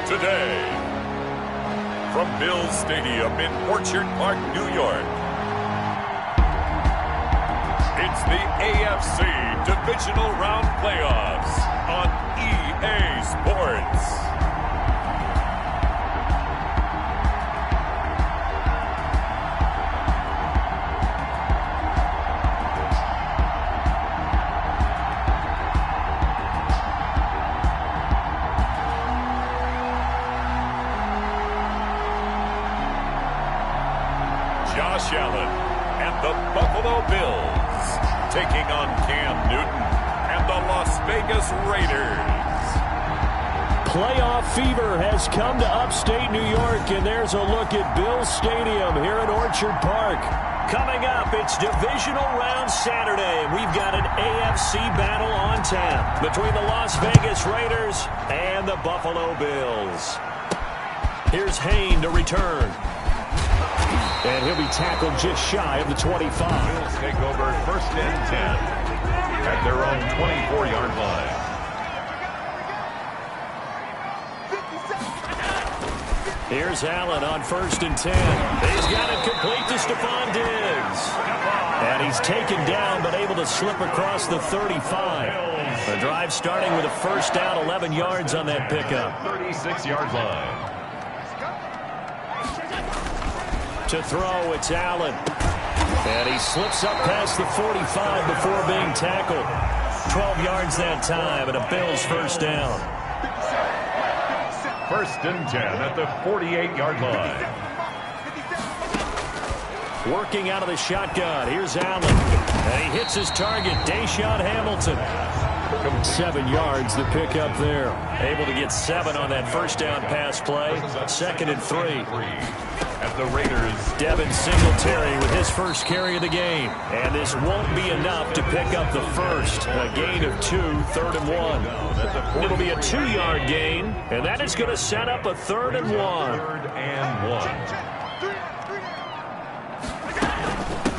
Today, from Bills Stadium in Orchard Park, New York, it's the AFC Divisional Round Playoffs on EA Sports. Josh Allen and the Buffalo Bills taking on Cam Newton and the Las Vegas Raiders. Playoff fever has come to upstate New York, and there's a look at Bills Stadium here at Orchard Park. Coming up, it's Divisional Round Saturday, and we've got an AFC battle on tap between the Las Vegas Raiders and the Buffalo Bills. Here's Hayne to return. And he'll be tackled just shy of the 25. Bills take over 1st and 10 at their own 24-yard line. Here's Allen on 1st and 10. He's got it complete to Stephon Diggs. And he's taken down but able to slip across the 35. The drive starting with a 1st down, 11 yards on that pickup. 36-yard line. To throw, it's Allen. And he slips up past the 45 before being tackled. 12 yards that time, and a Bills 1st down. 1st and 10 at the 48-yard line. Working out of the shotgun. Here's Allen. And he hits his target, Deshaun Hamilton. 7 yards the pick up there. Able to get 7 on that 1st down pass play. 2nd and 3. At the Raiders, Devin Singletary with his 1st carry of the game. And this won't be enough to pick up the 1st. A gain of 2, 3rd and 1. It'll be a 2-yard gain, and that is going to set up a 3rd and 1. 3rd and 1.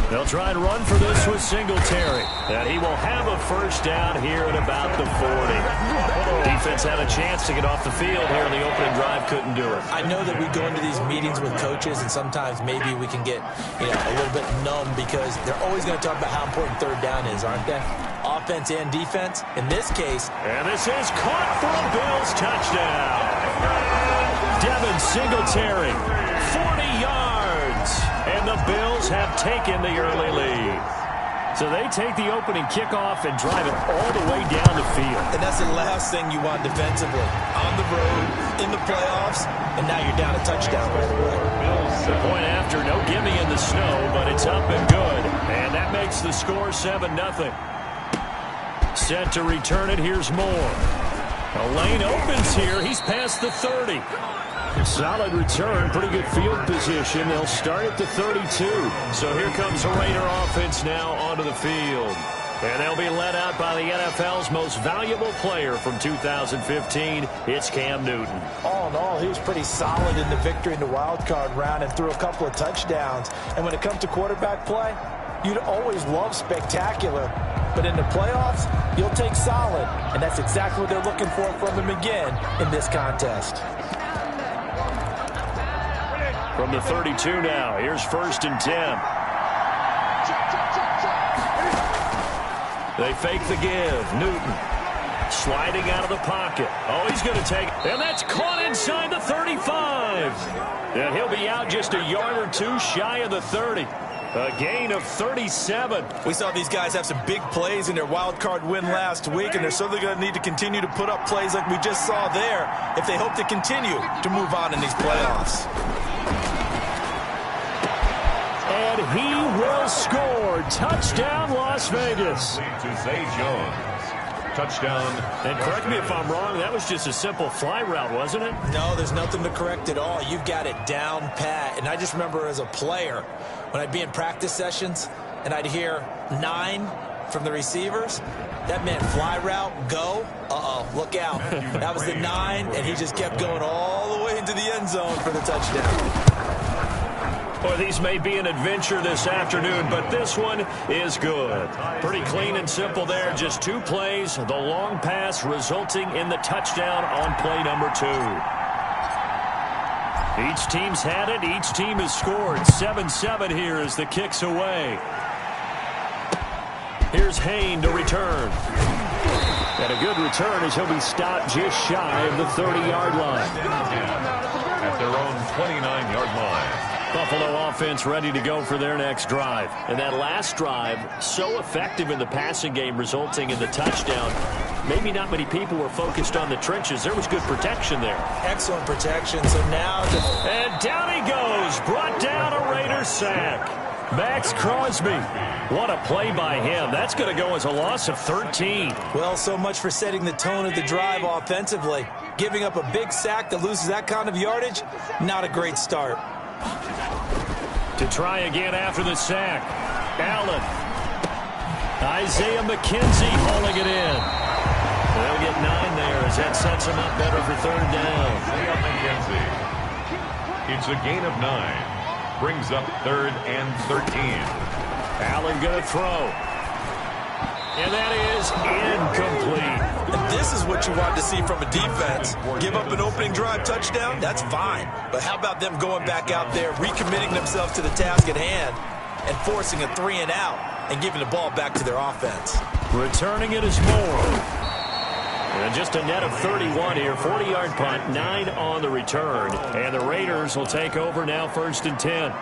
They'll try and run for this with Singletary. And he will have a 1st down here at about the 40. Defense had a chance to get off the field here in the opening drive. Couldn't do it. I know that we go into these meetings with coaches, and sometimes maybe we can get a little bit numb because they're always going to talk about how important 3rd down is, aren't they? Offense and defense. In this case. And this is caught for a Bills touchdown. Devin Singletary, 40 yards. And the Bills have taken the early lead. So they take the opening kickoff and drive it all the way down the field. And that's the last thing you want defensively. On the road, in the playoffs, and now you're down a touchdown right away. The point after, no gimme in the snow, but it's up and good. And that makes the score 7-0. Set to return it, here's Moore. A lane opens here, he's past the 30. Solid return, pretty good field position. They'll start at the 32. So here comes the Raider offense now onto the field. And they'll be led out by the NFL's most valuable player from 2015. It's Cam Newton. All in all, he was pretty solid in the victory in the wild card round and threw a couple of touchdowns. And when it comes to quarterback play, you'd always love spectacular. But in the playoffs, you'll take solid. And that's exactly what they're looking for from him again in this contest. From the 32 now, here's 1st and 10. They fake the give. Newton sliding out of the pocket. Oh, he's going to take it. And that's caught inside the 35. And he'll be out just a yard or 2 shy of the 30. A gain of 37. We saw these guys have some big plays in their wild card win last week, and they're certainly going to need to continue to put up plays like we just saw there if they hope to continue to move on in these playoffs. And he will score. Touchdown, Las Vegas. To Zay Jones. Touchdown. And correct me if I'm wrong, that was just a simple fly route, wasn't it? No, there's nothing to correct at all. You've got it down pat. And I just remember as a player, when I'd be in practice sessions and I'd hear 9 from the receivers, that meant fly route, go. Uh-oh, look out. That was the 9, and he just kept going all the way into the end zone for the touchdown. Boy, these may be an adventure this afternoon, but this one is good. Pretty clean and simple there. Just 2 plays, the long pass resulting in the touchdown on play number 2. Each team's had it. Each team has scored. 7-7 here as the kick's away. Here's Hain to return. And a good return as he'll be stopped just shy of the 30-yard line. At their own 29-yard line. Buffalo offense ready to go for their next drive. And that last drive, so effective in the passing game, resulting in the touchdown. Maybe not many people were focused on the trenches. There was good protection there. Excellent protection. So now... And down he goes. Brought down a Raider sack. Max Crosby. What a play by him. That's going to go as a loss of 13. Well, so much for setting the tone of the drive offensively. Giving up a big sack that loses that kind of yardage, not a great start. To try again after the sack. Allen. Isaiah McKenzie hauling it in. They'll get 9 there as that sets him up better for 3rd down. Isaiah McKenzie. It's a gain of 9. Brings up 3rd and 13. Allen going to throw. And that is incomplete. And this is what you want to see from a defense. Give up an opening drive touchdown, that's fine. But how about them going back out there, recommitting themselves to the task at hand, and forcing a 3 and out, and giving the ball back to their offense. Returning it is Moore. And just a net of 31 here. 40-yard punt, 9 on the return. And the Raiders will take over now, 1st and 10.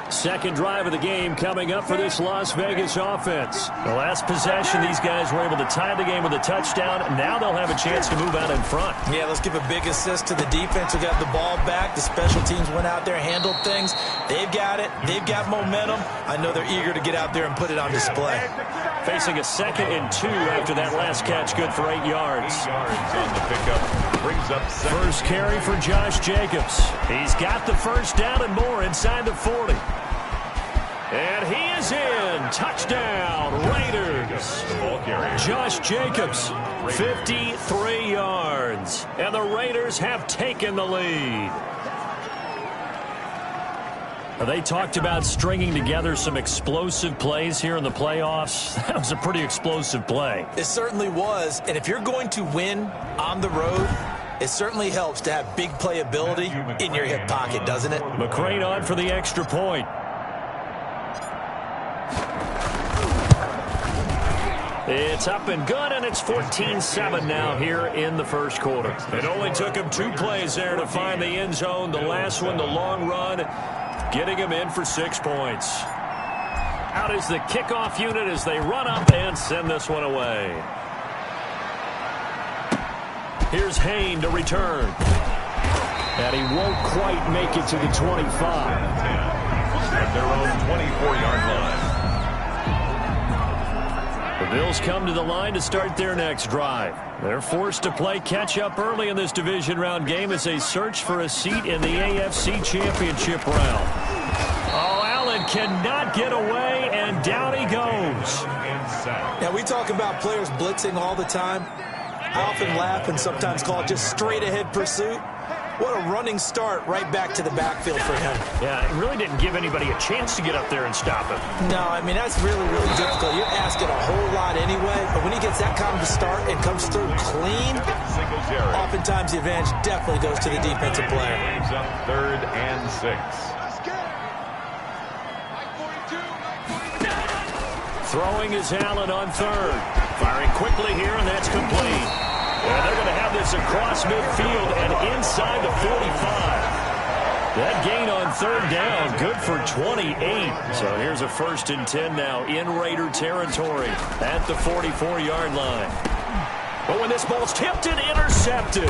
Second drive of the game coming up for this Las Vegas offense. The last possession, these guys were able to tie the game with a touchdown. Now they'll have a chance to move out in front. Yeah, let's give a big assist to the defense who got the ball back. The special teams went out there, handled things. They've got it. They've got momentum. I know they're eager to get out there and put it on display. Facing a 2nd and 2 after that last catch, good for 8 yards. 8 yards on the pickup. Brings up 2nd. First carry for Josh Jacobs. He's got the first down and more inside the 40. And he is in. Touchdown, Raiders. Josh Jacobs, 53 yards. And the Raiders have taken the lead. They talked about stringing together some explosive plays here in the playoffs. That was a pretty explosive play. It certainly was. And if you're going to win on the road, it certainly helps to have big playability in your hip pocket, doesn't it? McCrane on for the extra point. It's up and good, and it's 14-7 now here in the first quarter. It only took him 2 plays there to find the end zone. The last one, the long run, getting him in for 6 points. Out is the kickoff unit as they run up and send this one away. Here's Hain to return. And he won't quite make it to the 25. At their own 24-yard line. The Bills come to the line to start their next drive. They're forced to play catch-up early in this division round game as they search for a seat in the AFC Championship round. Oh, Allen cannot get away, and down he goes. Now, we talk about players blitzing all the time. I often laugh and sometimes call it just straight-ahead pursuit. What a running start right back to the backfield for him. Yeah, it really didn't give anybody a chance to get up there and stop him. No, I mean, that's really, really difficult. You're asking a whole lot anyway, but when he gets that kind of a start and comes through clean, oftentimes the advantage definitely goes to the defensive player. Brings up 3rd and 6. Throwing is Allen on 3rd. Firing quickly here, and that's complete. And they're going to have this across midfield and inside the 45. That gain on 3rd down, good for 28. So here's a 1st and 10 now in Raider territory at the 44-yard line. But when this ball's tipped and intercepted.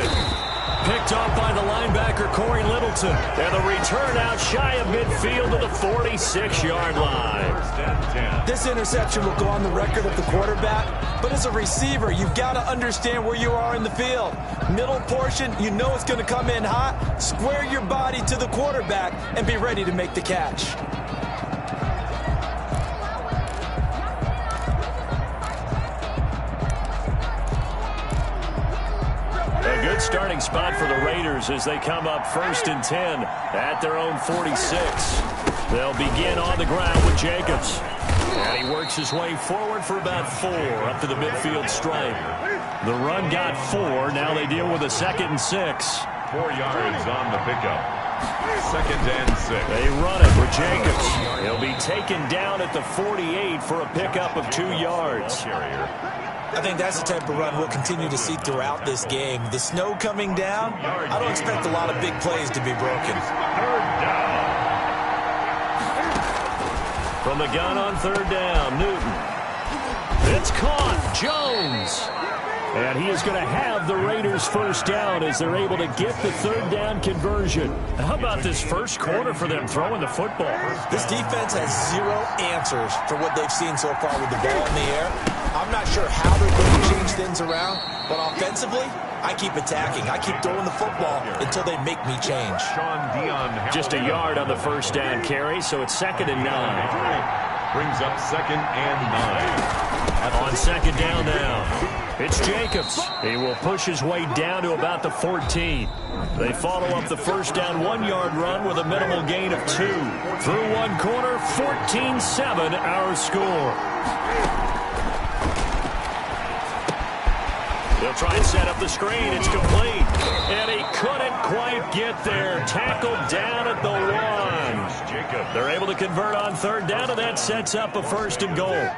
Picked off by the linebacker, Corey Littleton. And the return out shy of midfield to the 46-yard line. This interception will go on the record of the quarterback, but as a receiver, you've got to understand where you are in the field. Middle portion, you know it's going to come in hot. Square your body to the quarterback and be ready to make the catch. A good starting spot for the Raiders as they come up 1st and 10 at their own 46. They'll begin on the ground with Jacobs. And he works his way forward for about 4 up to the midfield stripe. The run got 4. Now they deal with a 2nd and 6. 4 yards on the pickup. 2nd and 6. They run it with Jacobs. He'll be taken down at the 48 for a pickup of 2 yards. I think that's the type of run we'll continue to see throughout this game. The snow coming down, I don't expect a lot of big plays to be broken. 3rd down. From the gun on 3rd down, Newton. It's caught. Jones. And he is going to have the Raiders' 1st down as they're able to get the 3rd down conversion. How about this first quarter for them throwing the football? This defense has 0 answers for what they've seen so far with the ball in the air. I'm not sure how they're going to change things around, but offensively, I keep attacking. I keep throwing the football until they make me change. Just a yard on the 1st down carry, so it's 2nd and 9. Brings up 2nd and 9. On 2nd down now. It's Jacobs. He will push his way down to about the 14. They follow up the 1st down 1-yard run with a minimal gain of 2. Through one quarter, 14-7 our score. They'll try and set up the screen. It's complete. And he couldn't quite get there. Tackled down at the 1. They're able to convert on 3rd down, and that sets up a 1st and goal.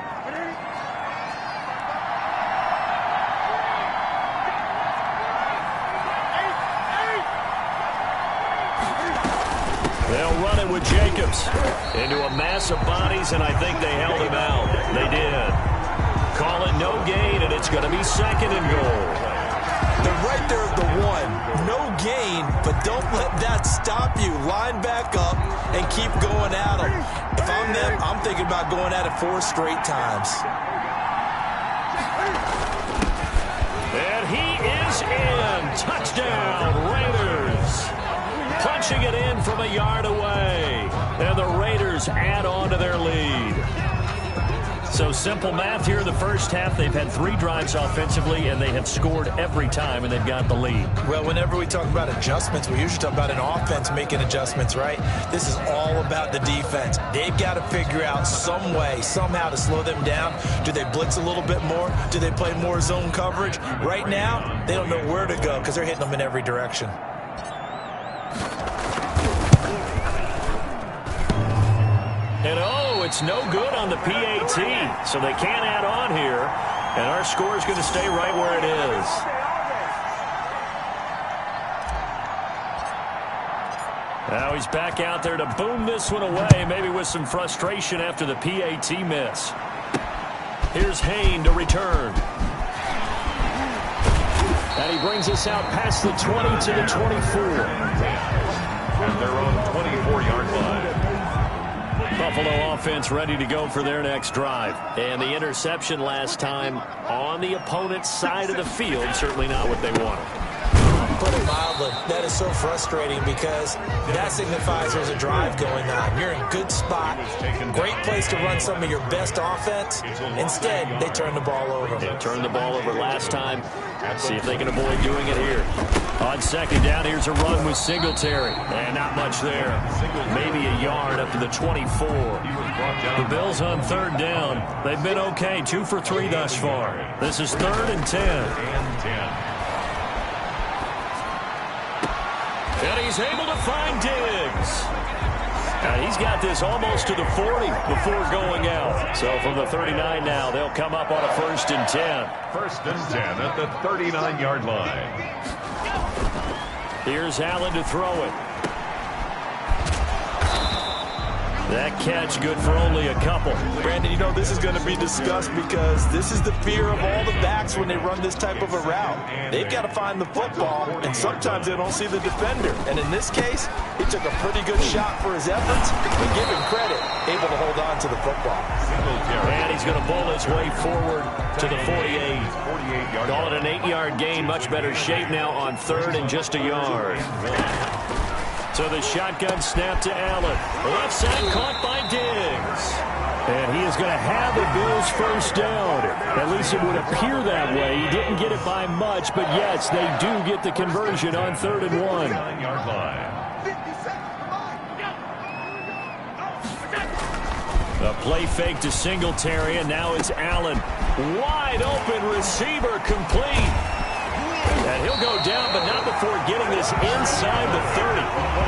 They'll run it with Jacobs into a mass of bodies, and I think they held him out. They did. Call it no gain, and it's going to be 2nd and goal. They're right there at the 1. No gain, but don't let that stop you. Line back up and keep going at them. If I'm them, I'm thinking about going at it 4 straight times. And he is in. Touchdown, Raiders. Punching it in from a yard away. And the Raiders add on to their lead. So simple math here in the first half. They've had 3 drives offensively, and they have scored every time, and they've got the lead. Well, whenever we talk about adjustments, we usually talk about an offense making adjustments, right? This is all about the defense. They've got to figure out some way, somehow to slow them down. Do they blitz a little bit more? Do they play more zone coverage? Right now, they don't know where to go because they're hitting them in every direction. And it's no good on the PAT, so they can't add on here, and our score is going to stay right where it is. Now he's back out there to boom this one away, maybe with some frustration after the PAT miss. Here's Hayne to return. And he brings us out past the 20 to the 24. At their own 24-yard line. Buffalo offense ready to go for their next drive. And the interception last time on the opponent's side of the field, certainly not what they wanted. Put it mildly, that is so frustrating because that signifies there's a drive going on. You're in a good spot, great place to run some of your best offense. Instead, they turn the ball over. They turned the ball over last time. See if they can avoid doing it here. On 2nd down, here's a run with Singletary. And not much there. Maybe a yard up to the 24. The Bills on 3rd down. They've been okay, 2 for 3 thus far. This is 3rd and 10. And he's able to find Diggs. And he's got this almost to the 40 before going out. So from the 39 now, they'll come up on a 1st and 10. 1st and 10 at the 39-yard line. Here's Allen to throw it. That catch good for only a couple. Brandon, you know this is going to be discussed because this is the fear of all the backs when they run this type of a route. They've got to find the football, and sometimes they don't see the defender. And in this case, he took a pretty good shot for his efforts, but give him credit, able to hold on to the football. And he's going to bowl his way forward to the 48. Call it an 8-yard gain, much better shape now on 3rd and just a yard. So the shotgun snap to Allen. Left side caught by Diggs. And he is going to have the Bills' 1st down. At least it would appear that way. He didn't get it by much, but yes, they do get the conversion on 3rd and 1. A play fake to Singletary, and now it's Allen. Wide open receiver, complete. And he'll go down, but not before getting this inside the 30.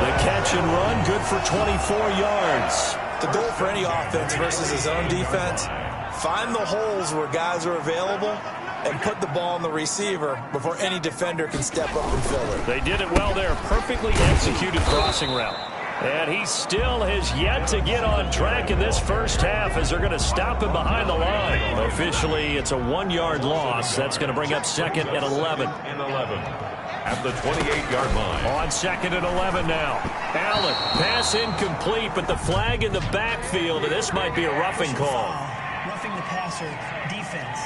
The catch and run, good for 24 yards. The goal for any offense versus his own defense, find the holes where guys are available and put the ball on the receiver before any defender can step up and fill it. They did it well there. Perfectly executed crossing route. And he still has yet to get on track in this first half as they're going to stop him behind the line. Officially, it's a 1-yard loss. That's going to bring up second and 11. At the 28-yard line. On second and 11 now. Allen, pass incomplete, but the flag in the backfield, and this might be a roughing call. Roughing the passer, defense.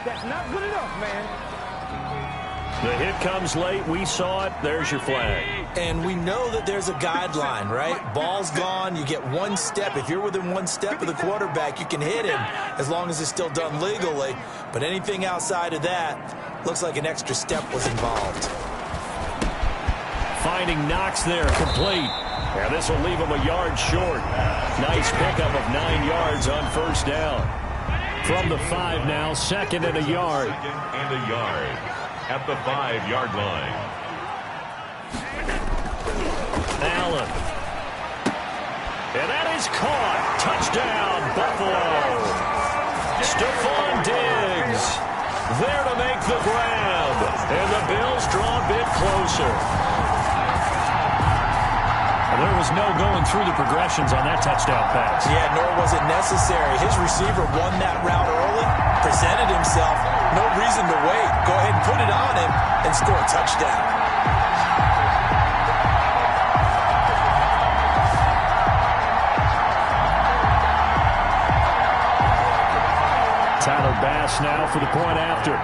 That's not good enough, man. The hit comes late. We saw it. There's your flag. And we know that there's a guideline, right? Ball's gone. You get one step. If you're within one step of the quarterback, you can hit him as long as it's still done legally. But anything outside of that looks like an extra step was involved. Finding Knox there, complete. Yeah, this will leave him a yard short. Nice pickup of 9 yards on first down. From the 5 now, second and a yard. At the 5-yard line. Allen. And that is caught. Touchdown, Buffalo. Stephon Diggs there to make the grab. And the Bills draw a bit closer. There was no going through the progressions on that touchdown pass. Yeah, nor was it necessary. His receiver won that route early, presented himself. No reason to wait. Go ahead and put it on him and score a touchdown. Tyler Bass now for the point after.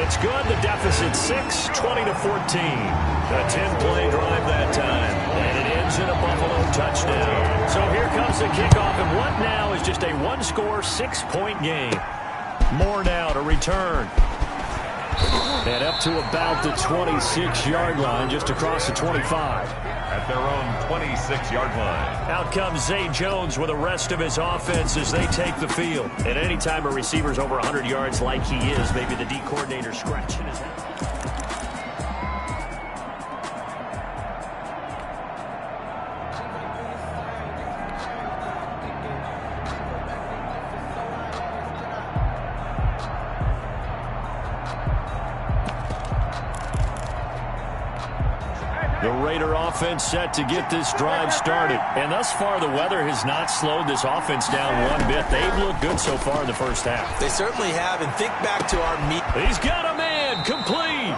It's good. The deficit 6, 20-14. A 10-play drive that time. And it ends in a Buffalo touchdown. So here comes the kickoff. And what now is just a 1-score, 6-point game. More now to return. And up to about the 26-yard line, just across the 25. At their own 26-yard line. Out comes Zay Jones with the rest of his offense as they take the field. And anytime a receiver's over 100 yards like he is, maybe the D coordinator scratching his head. The Raider offense set to get this drive started. And thus far, the weather has not slowed this offense down one bit. They've looked good so far in the first half. They certainly have. And think back to our meet. He's got a man, complete.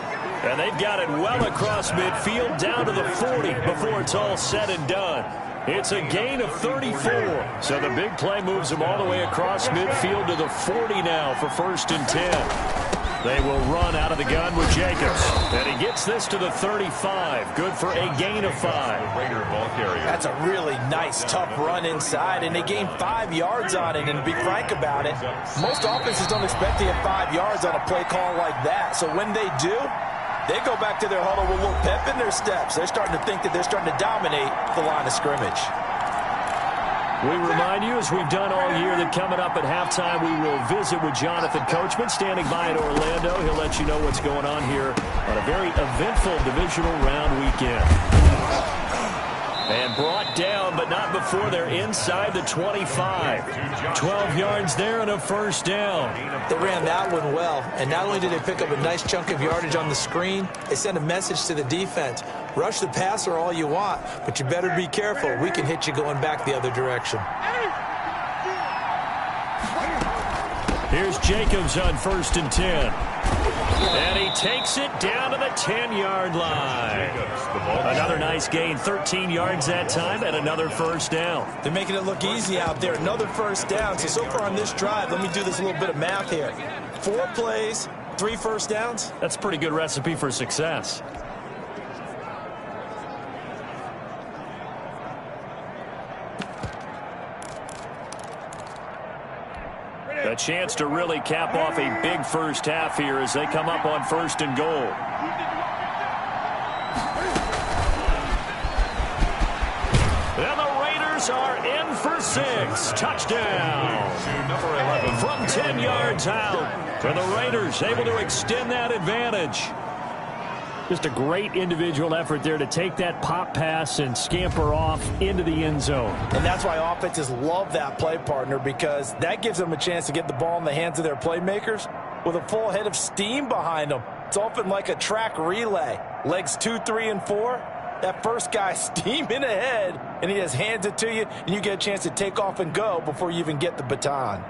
And they've got it well across midfield down to the 40 before it's all said and done. It's a gain of 34. So the big play moves them all the way across midfield to the 40 now for 1st and 10. They will run out of the gun with Jacobs. And he gets this to the 35. Good for a gain of 5. Raider ball carrier. That's a really nice, tough run inside, and they gained 5 yards on it. And to be frank about it, most offenses don't expect to get 5 yards on a play call like that. So when they do, they go back to their huddle with a little pep in their steps. They're starting to think that they're starting to dominate the line of scrimmage. We remind you, as we've done all year, that coming up at halftime, we will visit with Jonathan Coachman standing by in Orlando. He'll let you know what's going on here on a very eventful divisional round weekend. And brought down, but not before they're inside the 25. 12 yards there and a 1st down. They ran that one well, and not only did they pick up a nice chunk of yardage on the screen, they sent a message to the defense. Rush the passer all you want, but you better be careful. We can hit you going back the other direction. Here's Jacobs on 1st and 10. And he takes it down to the 10-yard line. Another nice gain, 13 yards that time, and another 1st down. They're making it look easy out there. Another 1st down. So far on this drive, let me do this little bit of math here. 4 plays, 3 1st downs. That's a pretty good recipe for success. A chance to really cap off a big first half here as they come up on 1st and goal. 6. Touchdown. Number 11. From 10 yards out. And the Raiders able to extend that advantage. Just a great individual effort there to take that pop pass and scamper off into the end zone. And that's why offenses love that play, partner, because that gives them a chance to get the ball in the hands of their playmakers with a full head of steam behind them. It's often like a track relay. Legs 2, 3, and 4. That first guy steaming ahead, and he just hands it to you, and you get a chance to take off and go before you even get the baton.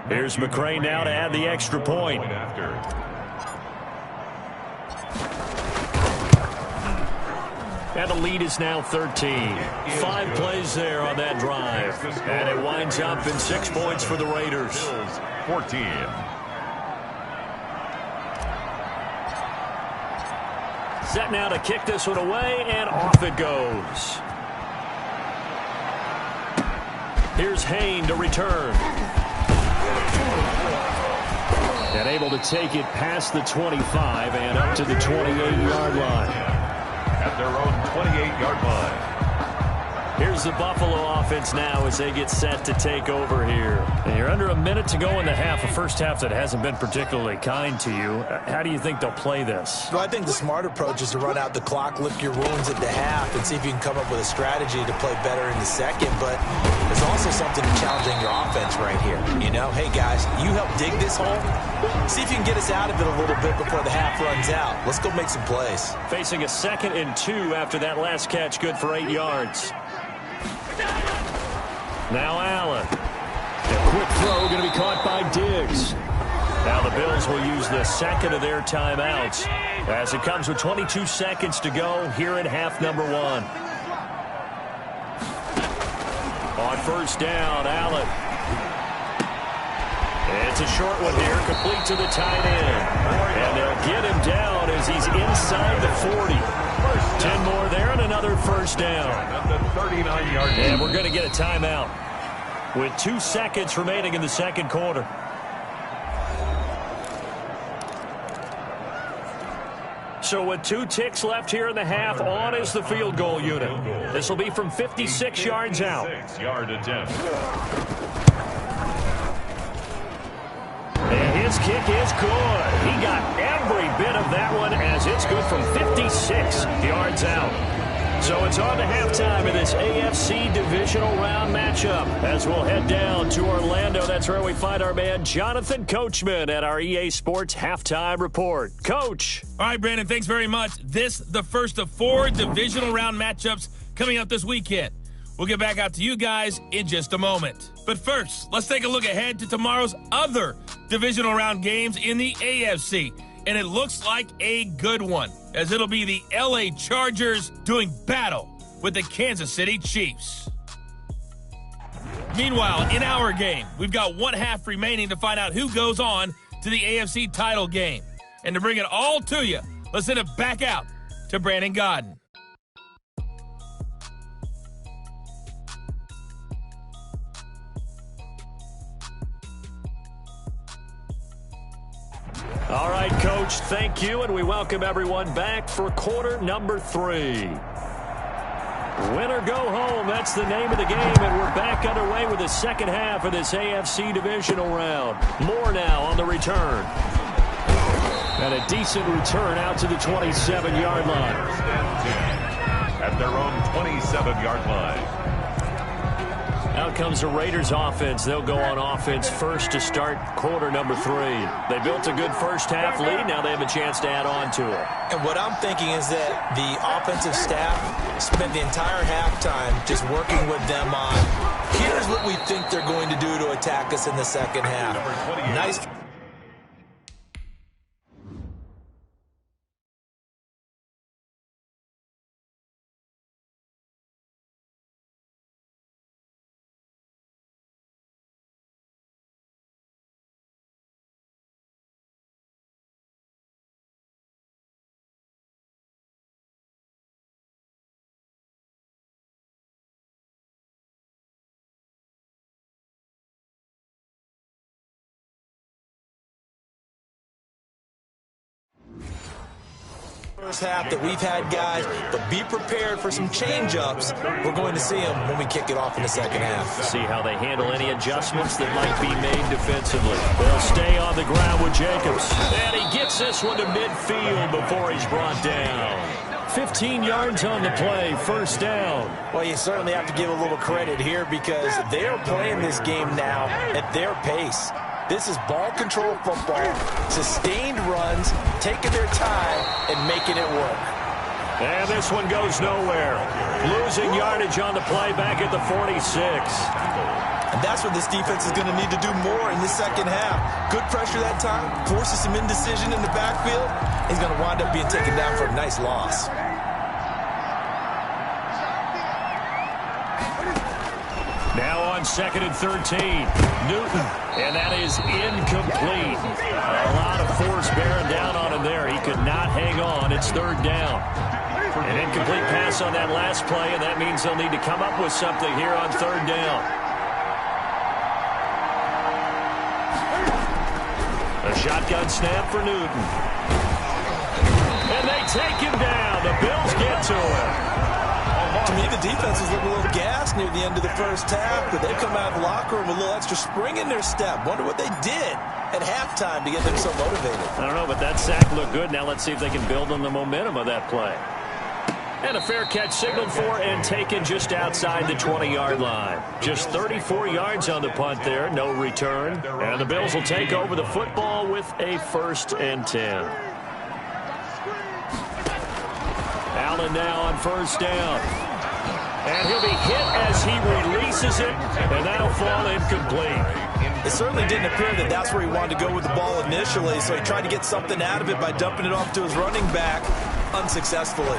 Here's McCray now to add the extra point. And the lead is now 13. 5 plays there on that drive. And it winds up in 6 points for the Raiders. 14. Set now to kick this one away, and off it goes. Here's Hayne to return. And able to take it past the 25 and up to the 28-yard line. At their own 28-yard line. Here's the Buffalo offense now as they get set to take over here. And you're under a minute to go in the half, a first half that hasn't been particularly kind to you. How do you think they'll play this? Well, I think the smart approach is to run out the clock, lick your wounds at the half, and see if you can come up with a strategy to play better in the second. But there's also something challenging your offense right here. You know, hey, guys, you help dig this hole. See if you can get us out of it a little bit before the half runs out. Let's go make some plays. Facing a 2nd and 2 after that last catch, good for 8 yards. Now Allen. A quick throw going to be caught by Diggs. Now the Bills will use the 2nd of their timeouts as it comes with 22 seconds to go here in half number 1. On first down, Allen. It's a short one here, complete to the tight end. And they'll get him down as he's inside the 40. 10 more there and another first down. And we're going to get a timeout with 2 seconds remaining in the second quarter. So with 2 ticks left here in the half, on is the field goal unit. This will be from 56 yards out. 6-yard attempt. And his kick is good. He got every bit of that one as it's good from 56 yards out. So it's on to halftime in this AFC Divisional Round matchup as we'll head down to Orlando. That's where we find our man Jonathan Coachman at our EA Sports Halftime Report. Coach. All right, Brandon, thanks very much. This the first of 4 Divisional Round matchups coming up this weekend. We'll get back out to you guys in just a moment. But first, let's take a look ahead to tomorrow's other Divisional Round games in the AFC. And it looks like a good one, as it'll be the LA Chargers doing battle with the Kansas City Chiefs. Meanwhile, in our game, we've got 1 half remaining to find out who goes on to the AFC title game. And to bring it all to you, let's send it back out to Brandon Godden. All right, Coach, thank you, and we welcome everyone back for quarter number 3. Win or go home, that's the name of the game, and we're back underway with the second half of this AFC Divisional Round. Moore now on the return. And a decent return out to the 27-yard line. At their own 27-yard line. Out comes the Raiders offense. They'll go on offense first to start quarter number 3. They built a good first half lead. Now they have a chance to add on to it. And what I'm thinking is that the offensive staff spent the entire halftime just working with them on, here's what we think they're going to do to attack us in the second half. Nice. first half that we've had, guys, but be prepared for some change-ups. We're going to see them when we kick it off in the second half. See how they handle any adjustments that might be made defensively. They'll stay on the ground with Jacobs. And he gets this one to midfield before he's brought down. 15 yards on the play, first down. Well, you certainly have to give a little credit here because they are playing this game now at their pace. This is ball control football, sustained runs, taking their time, and making it work. And this one goes nowhere. Losing yardage on the play back at the 46. And that's what this defense is going to need to do more in the second half. Good pressure that time, forces some indecision in the backfield. He's going to wind up being taken down for a nice loss. Now on 2nd and 13, Newton, and that is incomplete. A lot of force bearing down on him there. He could not hang on. It's 3rd down. An incomplete pass on that last play, and that means they'll need to come up with something here on 3rd down. A shotgun snap for Newton. And they take him down. The Bills get to him. To me, the defense was looking a little gassed near the end of the first half, but they come out of the locker room with a little extra spring in their step. Wonder what they did at halftime to get them so motivated. I don't know, but that sack looked good. Now let's see if they can build on the momentum of that play. And a fair catch signaled for and taken just outside the 20-yard line. Just 34 yards on the punt there, no return. And the Bills will take over the football with a 1st and 10. Allen now on 1st down. And he'll be hit as he releases it, and that'll fall incomplete. It certainly didn't appear that that's where he wanted to go with the ball initially, so he tried to get something out of it by dumping it off to his running back unsuccessfully.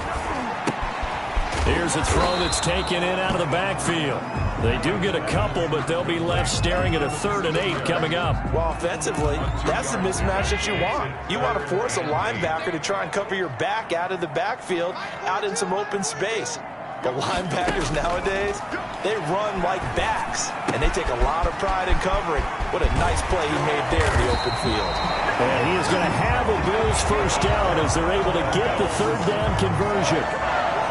Here's a throw that's taken in out of the backfield. They do get a couple, but they'll be left staring at a 3rd and 8 coming up. Well, offensively, that's the mismatch that you want. You want to force a linebacker to try and cover your back out of the backfield, out in some open space. But linebackers nowadays, they run like backs, and they take a lot of pride in covering. What a nice play he made there in the open field. And he is going to have a Bills 1st down as they're able to get the 3rd down conversion.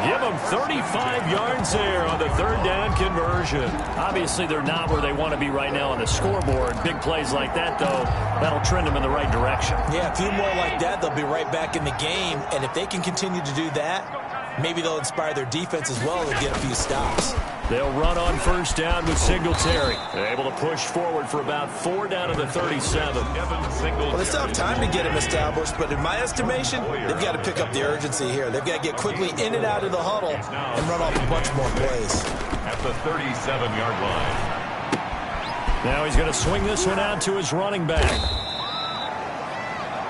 Give them 35 yards there on the 3rd down conversion. Obviously, they're not where they want to be right now on the scoreboard. Big plays like that, though, that'll trend them in the right direction. Yeah, a few more like that, they'll be right back in the game. And if they can continue to do that, maybe they'll inspire their defense as well to get a few stops. They'll run on 1st down with Singletary. They're able to push forward for about 4 down to the 37. Well, they still have time to get him established, but in my estimation, they've got to pick up the urgency here. They've got to get quickly in and out of the huddle and run off a bunch more plays. At the 37-yard line. Now he's going to swing this one out to his running back.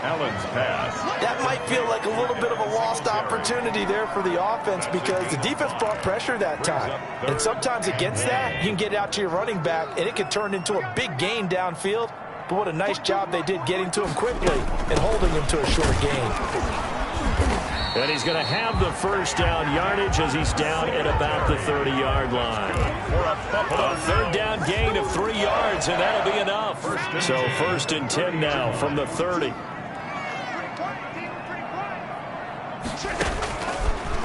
Allen's pass. That might feel like a little bit of a lost opportunity there for the offense because the defense brought pressure that time. And sometimes against that, you can get out to your running back, and it could turn into a big gain downfield. But what a nice job they did getting to him quickly and holding him to a short gain. And he's going to have the 1st down yardage as he's down at about the 30-yard line. A 3rd down gain of 3 yards, and that'll be enough. So 1st and 10 now from the 30.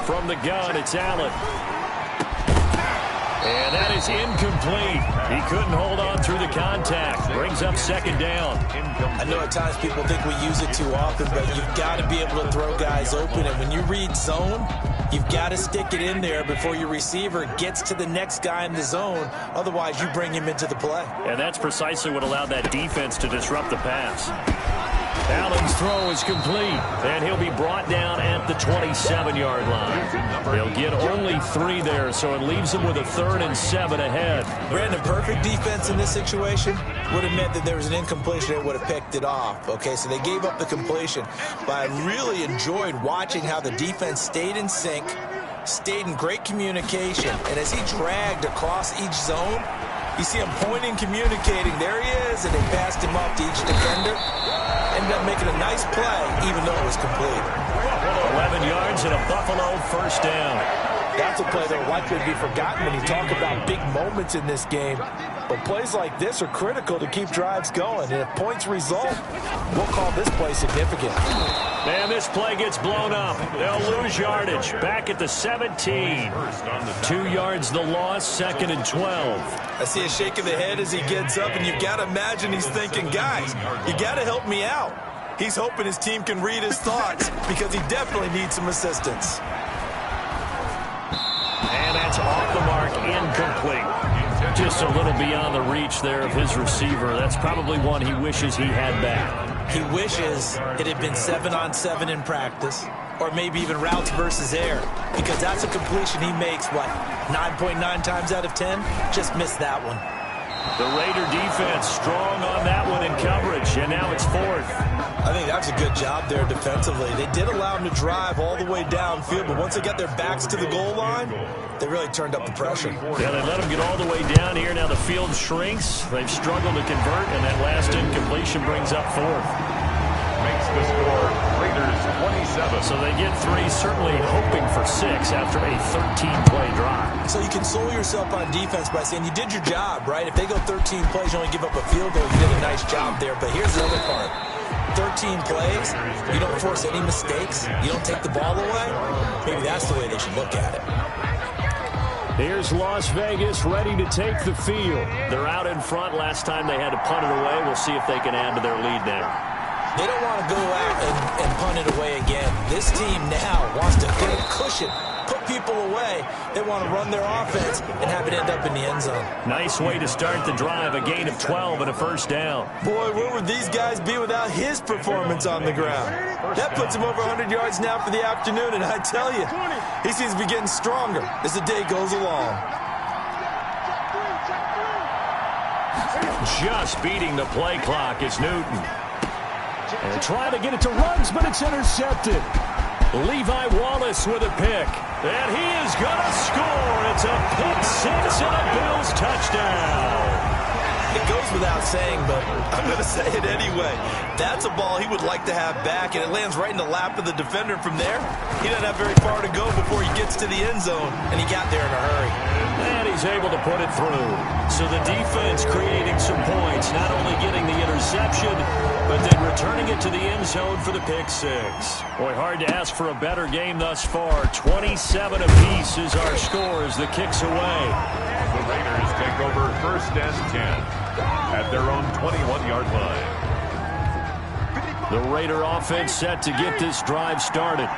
From the gun, it's Allen. And that is incomplete. He couldn't hold on through the contact. Brings up 2nd down. I know at times people think we use it too often, but you've got to be able to throw guys open. And when you read zone, you've got to stick it in there before your receiver gets to the next guy in the zone. Otherwise, you bring him into the play. And that's precisely what allowed that defense to disrupt the pass. Allen's throw is complete, and he'll be brought down at the 27-yard line. They'll get only 3 there, so it leaves them with a 3rd and 7 ahead. Brandon, perfect defense in this situation would have meant that there was an incompletion and would have picked it off. Okay, so they gave up the completion, but I really enjoyed watching how the defense stayed in sync, stayed in great communication, and as he dragged across each zone, you see him pointing, communicating. There he is, and they passed him off to each defender. Ended up making a nice play, even though it was complete. 11 yards and a Buffalo 1st down. That's a play that will likely be forgotten when you talk about big moments in this game. But plays like this are critical to keep drives going. And if points result, we'll call this play significant. And this play gets blown up. They'll lose yardage. Back at the 17. 2 yards the loss, 2nd and 12. I see a shake of the head as he gets up, and you've got to imagine he's thinking, guys, you got to help me out. He's hoping his team can read his thoughts because he definitely needs some assistance. And that's off the mark, incomplete. Just a little beyond the reach there of his receiver. That's probably one he wishes he had back. He wishes it had been 7-on-7 in practice, or maybe even routes versus air, because that's a completion he makes, 9.9 times out of 10? Just missed that one. The Raider defense strong on that one in coverage, and now it's 4th. I think that's a good job there defensively. They did allow him to drive all the way downfield, but once they got their backs to the goal line, they really turned up the pressure. Yeah, they let him get all the way down here. Now the field shrinks. They've struggled to convert, and that last incompletion brings up 4th. Makes the score Raiders 27. So they get 3, certainly hoping for 6 after a 13-play drive. So you console yourself on defense by saying you did your job, right? If they go 13 plays, you only give up a field goal, you did a nice job there. But here's the other part. 13 plays, you don't force any mistakes, you don't take the ball away. Maybe that's the way they should look at it. Here's Las Vegas ready to take the field. They're out in front. Last time they had to punt it away. We'll see if they can add to their lead now. They don't want to go out and punt it away again. This team now wants to get a cushion, put people away. They want to run their offense and have it end up in the end zone. Nice way to start the drive, a gain of 12 and a first down. Boy, where would these guys be without his performance on the ground? That puts him over 100 yards now for the afternoon, and I tell you, he seems to be getting stronger as the day goes along. Just beating the play clock is Newton. And trying to get it to Ruggs, but it's intercepted. Levi Wallace with a pick. And he is going to score. It's a pick 6 and a Bills touchdown. It goes without saying, but I'm going to say it anyway. That's a ball he would like to have back, and it lands right in the lap of the defender. From there, he doesn't have very far to go before he gets to the end zone, and he got there in a hurry. And he's able to put it through. So the defense creating some points, not only getting the interception, but then returning it to the end zone for the pick 6. Boy, hard to ask for a better game thus far. 27 apiece is our score as the kick's away. The Raiders take over 1st and 10 at their own 21-yard line. The Raider offense set to get this drive started.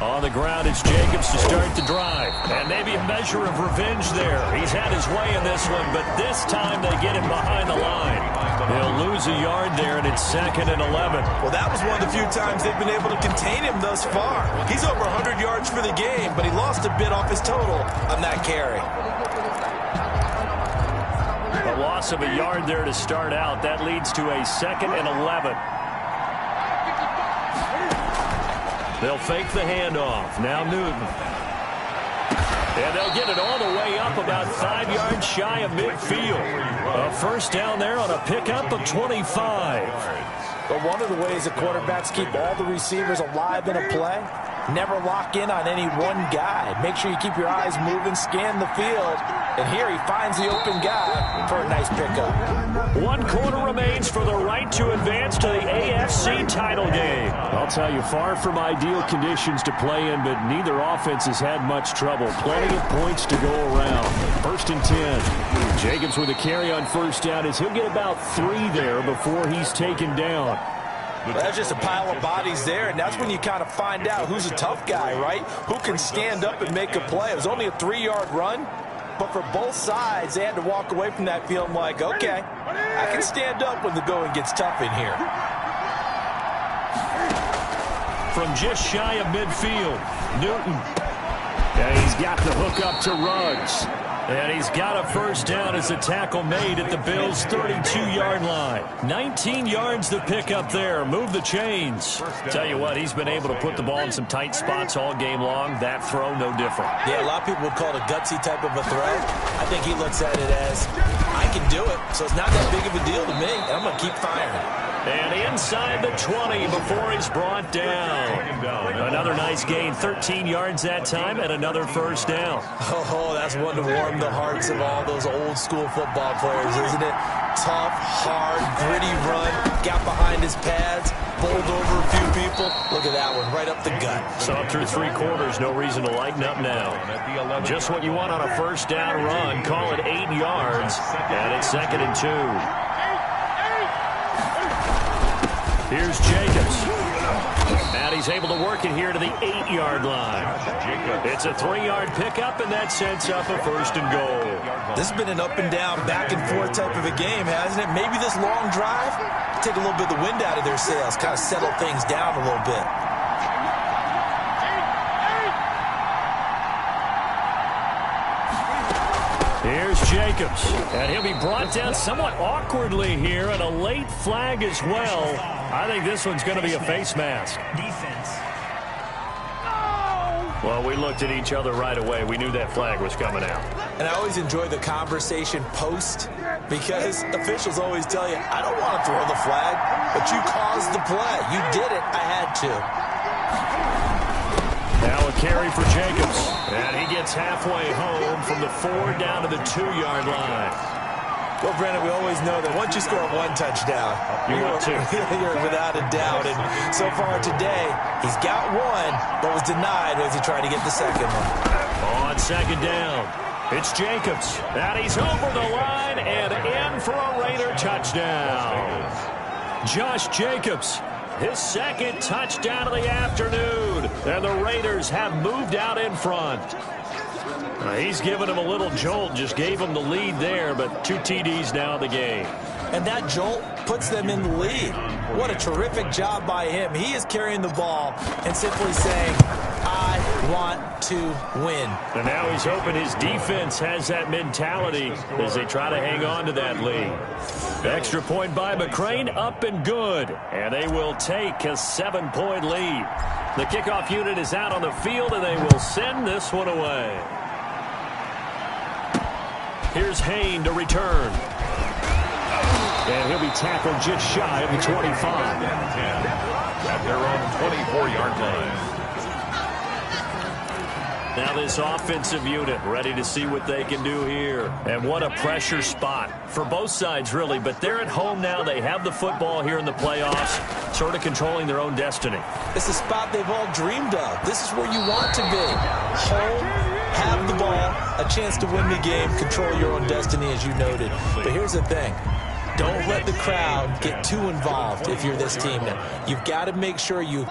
On the ground, it's Jacobs to start the drive. And maybe a measure of revenge there. He's had his way in this one, but this time they get him behind the line. He'll lose a yard there, and it's 2nd and 11. Well, that was one of the few times they've been able to contain him thus far. He's over 100 yards for the game, but he lost a bit off his total on that carry. A loss of a yard there to start out. That leads to a 2nd and 11. They'll fake the handoff. Now Newton. And they'll get it all the way up about 5 yards shy of midfield. A first down there on a pickup of 25. But one of the ways the quarterbacks keep all the receivers alive in a play, never lock in on any one guy. Make sure you keep your eyes moving, scan the field. And here he finds the open guy for a nice pickup. 1 quarter remains for the right to advance to the AFC title game. I'll tell you, far from ideal conditions to play in, but neither offense has had much trouble. Plenty of points to go around. 1st and 10. Jacobs with a carry on first down as he'll get about 3 there before he's taken down. Well, that's just a pile of bodies there, and that's when you kind of find out who's a tough guy, right? Who can stand up and make a play. It was only a 3-yard run, but for both sides, they had to walk away from that feeling like, okay, I can stand up when the going gets tough in here. From just shy of midfield, Newton. And he's got the hook up to Ruggs. And he's got a first down as a tackle made at the Bills' 32-yard line. 19 yards to pick up there. Move the chains. Tell you what, he's been able to put the ball in some tight spots all game long. That throw, no different. Yeah, a lot of people would call it a gutsy type of a throw. I think he looks at it as, I can do it, so it's not that big of a deal to me, and I'm going to keep firing. And inside the 20 before he's brought down. Another nice gain, 13 yards that time, and another first down. Oh, that's one to warm the hearts of all those old school football players, isn't it? Tough, hard, gritty run, got behind his pads, bowled over a few people. Look at that one, right up the gut. So up through 3 quarters, no reason to lighten up now. Just what you want on a first down run. Call it 8 yards, and it's 2nd and 2. Here's Jacobs. And he's able to work it here to the 8-yard line. It's a 3-yard pickup, and that sets up a 1st and goal. This has been an up and down, back and forth type of a game, hasn't it? Maybe this long drive, take a little bit of the wind out of their sails, kind of settle things down a little bit. Here's Jacobs, and he'll be brought down somewhat awkwardly here, and a late flag as well. I think this one's going to be a face mask. Defense. Well, we looked at each other right away. We knew that flag was coming out. And I always enjoy the conversation post, because officials always tell you, I don't want to throw the flag, but you caused the play. You did it. I had to. Now a carry for Jacobs, and he gets halfway home from the 4 down to the 2-yard line. Well, Brandon, we always know that once you score 1 touchdown, you're without a doubt. And so far today, he's got 1, but was denied as he tried to get the second one. On 2nd down, it's Jacobs, and he's over the line and in for a Raider touchdown. Josh Jacobs, his 2nd touchdown of the afternoon, and the Raiders have moved out in front. He's given him a little jolt, just gave him the lead there, but 2 TDs now in the game. And that jolt puts them in the lead. What a terrific job by him. He is carrying the ball and simply saying, I want to win. And now he's hoping his defense has that mentality as they try to hang on to that lead. Extra point by McCrane, up and good. And they will take a 7-point lead. The kickoff unit is out on the field, and they will send this one away. Here's Hain to return. And he'll be tackled just shy of the 25. At their own 24-yard line. Now this offensive unit ready to see what they can do here. And what a pressure spot for both sides, really. But they're at home now. They have the football here in the playoffs, sort of controlling their own destiny. It's a spot they've all dreamed of. This is where you want to be. Home, have the ball, a chance to win the game, control your own destiny, as you noted. But here's the thing. Don't let the crowd get too involved if you're this team now. You've got to make sure you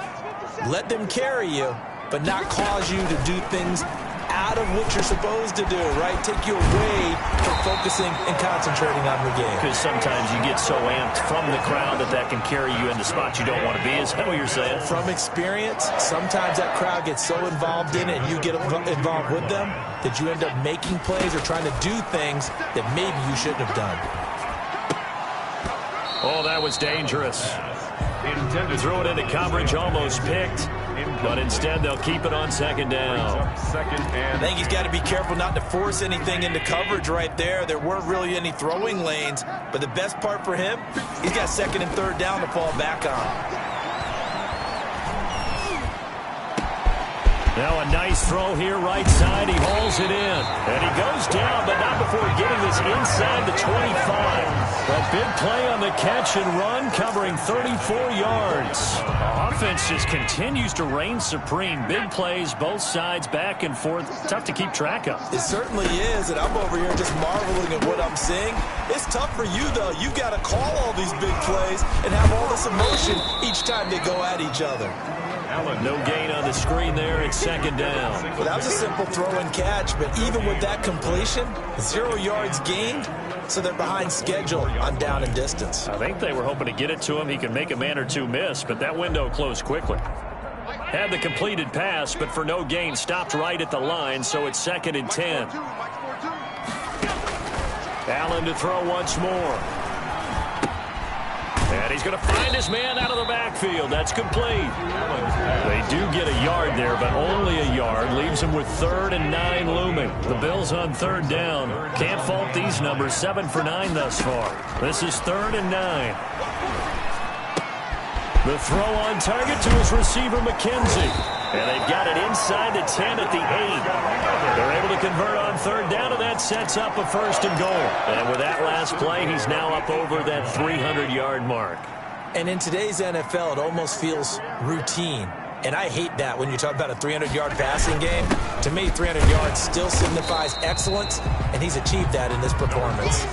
let them carry you, but not cause you to do things out of what you're supposed to do, right? Take you away from focusing and concentrating on the game. Because sometimes you get so amped from the crowd that can carry you into spots you don't want to be. Is that what you're saying? From experience, sometimes that crowd gets so involved in it and you get involved with them that you end up making plays or trying to do things that maybe you shouldn't have done. Oh, that was dangerous. Threw it into coverage, almost picked. But instead, they'll keep it on second down. I think he's got to be careful not to force anything into coverage right there. There weren't really any throwing lanes. But the best part for him, he's got second and third down to fall back on. Now a nice throw here, right side. He hauls it in. And he goes down, but not before getting this inside the 25. That big play on the catch and run, covering 34 yards. The offense just continues to reign supreme. Big plays, both sides, back and forth. Tough to keep track of. It certainly is, and I'm over here just marveling at what I'm seeing. It's tough for you, though. You've got to call all these big plays and have all this emotion each time they go at each other. No gain on the screen there. It's second down. Well, that was a simple throw and catch, but even with that completion, 0 yards gained, so they're behind schedule on down and distance. I think they were hoping to get it to him. He could make a man or two miss, but that window closed quickly. Had the completed pass, but for no gain, stopped right at the line, so it's second and 10. Allen to throw once more. And he's going to find his man out of the backfield. That's complete. They do get a yard there, but only a yard. Leaves him with 3rd and 9 looming. The Bills on 3rd down. Can't fault these numbers. 7 for 9 thus far. This is 3rd and 9. The throw on target to his receiver, McKenzie. And they've got it inside the 10 at the 8. They're able to convert on 3rd down, and that sets up a 1st and goal. And with that last play, he's now up over that 300-yard mark. And in today's NFL, it almost feels routine. And I hate that when you talk about a 300-yard passing game. To me, 300 yards still signifies excellence, and he's achieved that in this performance.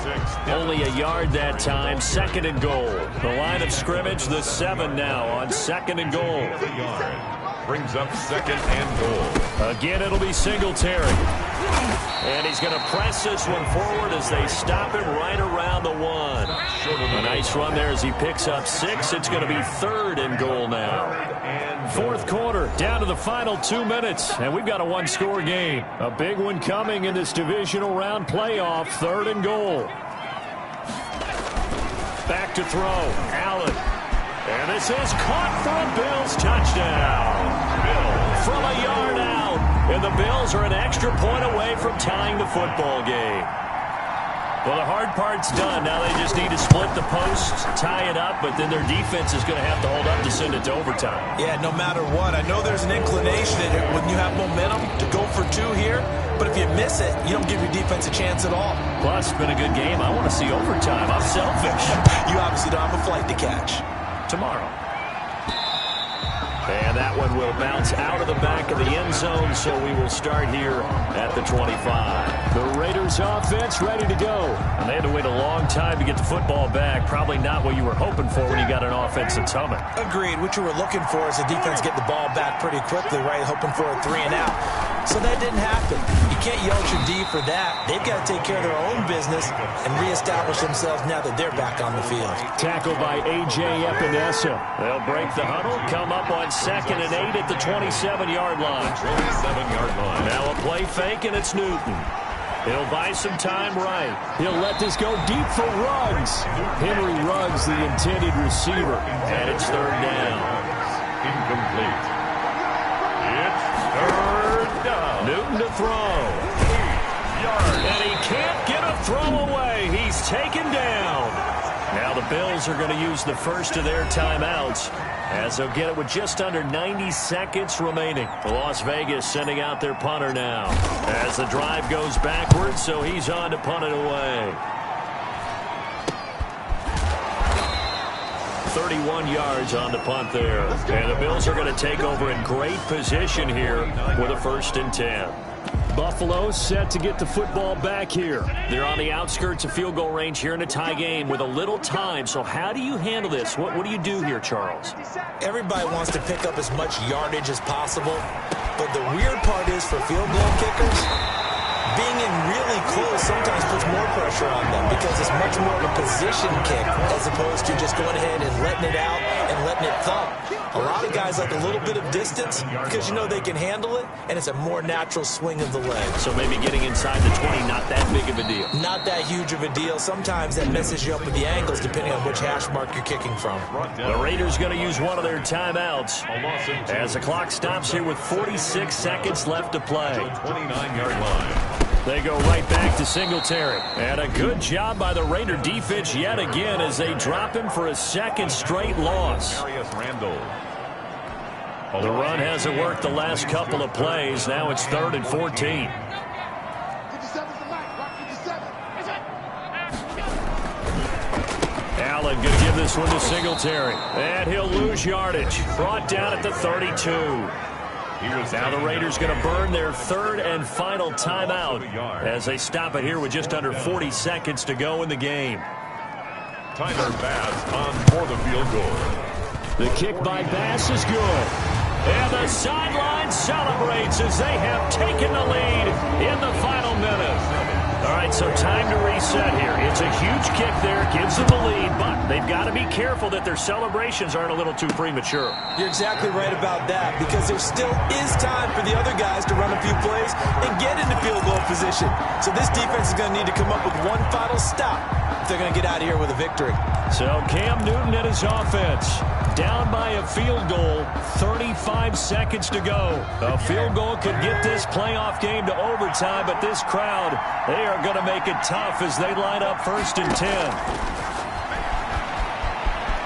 Only a yard that time, 2nd and goal. The line of scrimmage, the 7 now on 2nd and goal. Brings up 2nd and goal. Again, it'll be Singletary. And he's going to press this one forward as they stop him right around the 1. A nice run there as he picks up 6. It's going to be 3rd and goal now. 4th quarter, down to the final 2 minutes, and we've got a 1-score game. A big one coming in this divisional round playoff, 3rd and goal. Back to throw, Allen. And this is caught for a Bills touchdown. From a yard out, and the Bills are an extra point away from tying the football game. Well, the hard part's done. Now they just need to split the posts, tie it up, but then their defense is going to have to hold up to send it to overtime. Yeah, no matter what. I know there's an inclination in it when you have momentum to go for 2 here, but if you miss it, you don't give your defense a chance at all. Plus, it's been a good game. I want to see overtime. I'm selfish. You obviously don't have a flight to catch. Tomorrow. And that one will bounce out of the back of the end zone, so we will start here at the 25. The Raiders offense ready to go. And they had to wait a long time to get the football back. Probably not what you were hoping for when you got an offense that's humming. Agreed. What you were looking for is the defense get the ball back pretty quickly, right? Hoping for a 3 and out. So that didn't happen. You can't yell at your D for that. They've got to take care of their own business and reestablish themselves now that they're back on the field. Tackled by A.J. Epinesa. They'll break the huddle, come up on 2nd and 8 at the 27-yard line. 27-yard line. Now a play fake, and it's Newton. He'll buy some time right. He'll let this go deep for Ruggs. Henry Ruggs, the intended receiver. And it's 3rd down. Incomplete. It's 3rd down. Newton to throw. 8 yards. And he can't get a throw away. He's taken down. Now the Bills are going to use the first of their timeouts, as they'll get it with just under 90 seconds remaining. Las Vegas sending out their punter now as the drive goes backwards, so he's on to punt it away. 31 yards on the punt there. And the Bills are going to take over in great position here with a 1st and 10. Buffalo set to get the football back here. They're on the outskirts of field goal range here in a tie game with a little time. So how do you handle this? What do you do here, Charles? Everybody wants to pick up as much yardage as possible. But the weird part is for field goal kickers, being in really close sometimes puts more pressure on them because it's much more of a position kick as opposed to just going ahead and letting it out and letting it thump. A lot of guys like a little bit of distance because you know they can handle it, and it's a more natural swing of the leg. So maybe getting inside the 20, not that big of a deal. Not that huge of a deal. Sometimes that messes you up with the angles depending on which hash mark you're kicking from. The Raiders going to use one of their timeouts as the clock stops here with 46 seconds left to play. 29-yard line. They go right back to Singletary. And a good job by the Raider defense yet again as they drop him for a second straight loss. The run hasn't worked the last couple of plays. Now it's 3rd and 14. Allen going to give this one to Singletary. And he'll lose yardage. Brought down at the 32. Now the Raiders going to burn their 3rd and final timeout as they stop it here with just under 40 seconds to go in the game. Tyler Bass on for the field goal. The kick by Bass is good. And the sideline celebrates as they have taken the lead in the final minute. All right, so time to reset here. It's a huge kick there, gives them the lead, but they've got to be careful that their celebrations aren't a little too premature. You're exactly right about that because there still is time for the other guys to run a few plays and get into field goal position. So this defense is going to need to come up with one final stop if they're going to get out of here with a victory. So Cam Newton and his offense down by a field goal, 35 seconds to go. A field goal could get this playoff game to overtime, but this crowd, they are going to make it tough as they line up 1st and 10.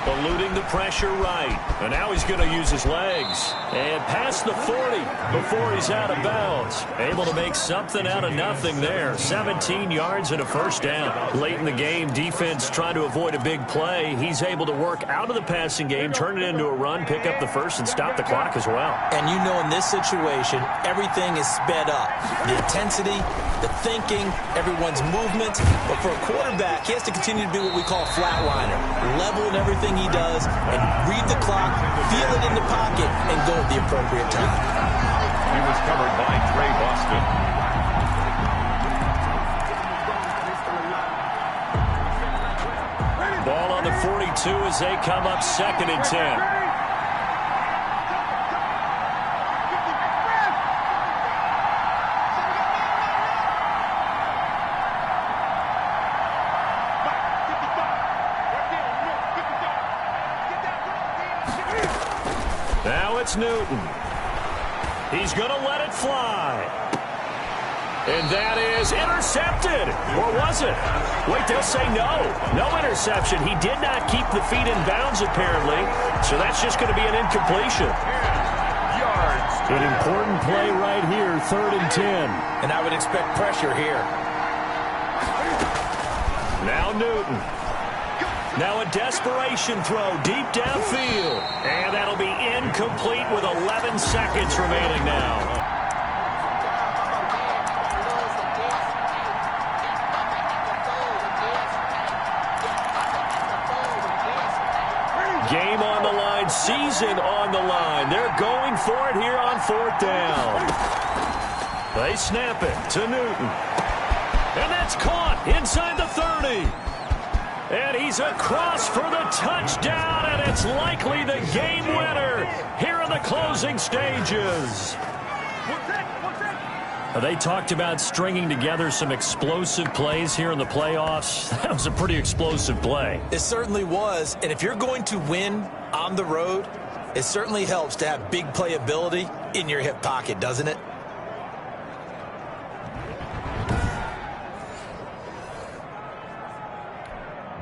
Eluding the pressure right. And now he's going to use his legs. And past the 40 before he's out of bounds. Able to make something out of nothing there. 17 yards and a first down. Late in the game, defense trying to avoid a big play. He's able to work out of the passing game, turn it into a run, pick up the first, and stop the clock as well. And you know in this situation, everything is sped up. The intensity, the thinking, everyone's movement. But for a quarterback, he has to continue to be what we call a flatliner. Level in everything he does and read the clock, feel it in the pocket, and go at the appropriate time. He was covered by Trey Boston. Ball on the 42 as they come up 2nd and 10. Now it's Newton. He's going to let it fly. And that is intercepted. Or was it? Wait, they'll say no. No interception. He did not keep the feet in bounds, apparently. So that's just going to be an incompletion. An important play right here, 3rd and 10. And I would expect pressure here. Now Newton. Now a desperation throw deep downfield. And that'll be incomplete with 11 seconds remaining now. Game on the line, season on the line. They're going for it here on 4th down. They snap it to Newton. And that's caught inside the 30. And he's across for the touchdown, and it's likely the game winner here in the closing stages. They talked about stringing together some explosive plays here in the playoffs. That was a pretty explosive play. It certainly was, and if you're going to win on the road, it certainly helps to have big playability in your hip pocket, doesn't it?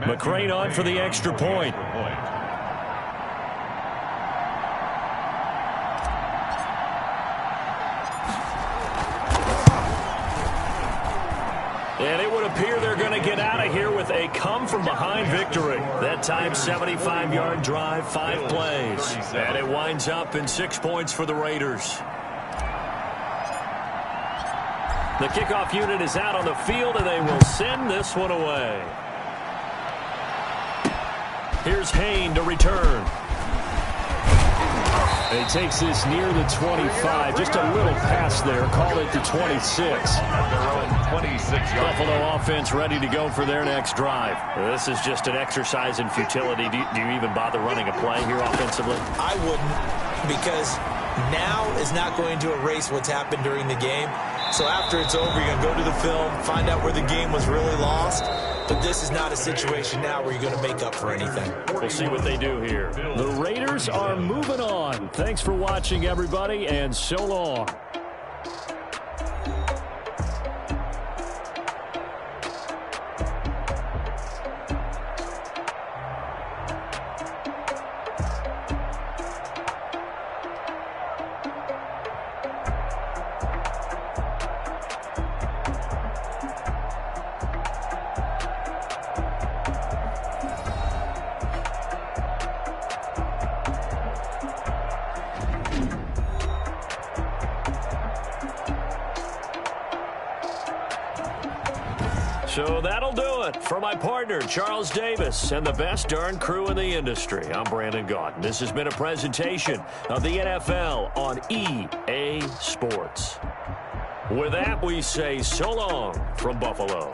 McCrane on for the extra point. And it would appear they're going to get out of here with a come-from-behind victory. That time, 75-yard drive, 5 plays. And it winds up in 6 points for the Raiders. The kickoff unit is out on the field, and they will send this one away. Here's Hain to return. He takes this near the 25. Just a little pass there. Call it the 26. Buffalo offense ready to go for their next drive. This is just an exercise in futility. Do you even bother running a play here offensively? I wouldn't, because now is not going to erase what's happened during the game. So after it's over, you're going to go to the film, find out where the game was really lost. But this is not a situation now where you're going to make up for anything. We'll see what they do here. The Raiders are moving on. Thanks for watching, everybody, and so long. So that'll do it for my partner, Charles Davis, and the best darn crew in the industry. I'm Brandon Gaudin. This has been a presentation of the NFL on EA Sports. With that, we say so long from Buffalo.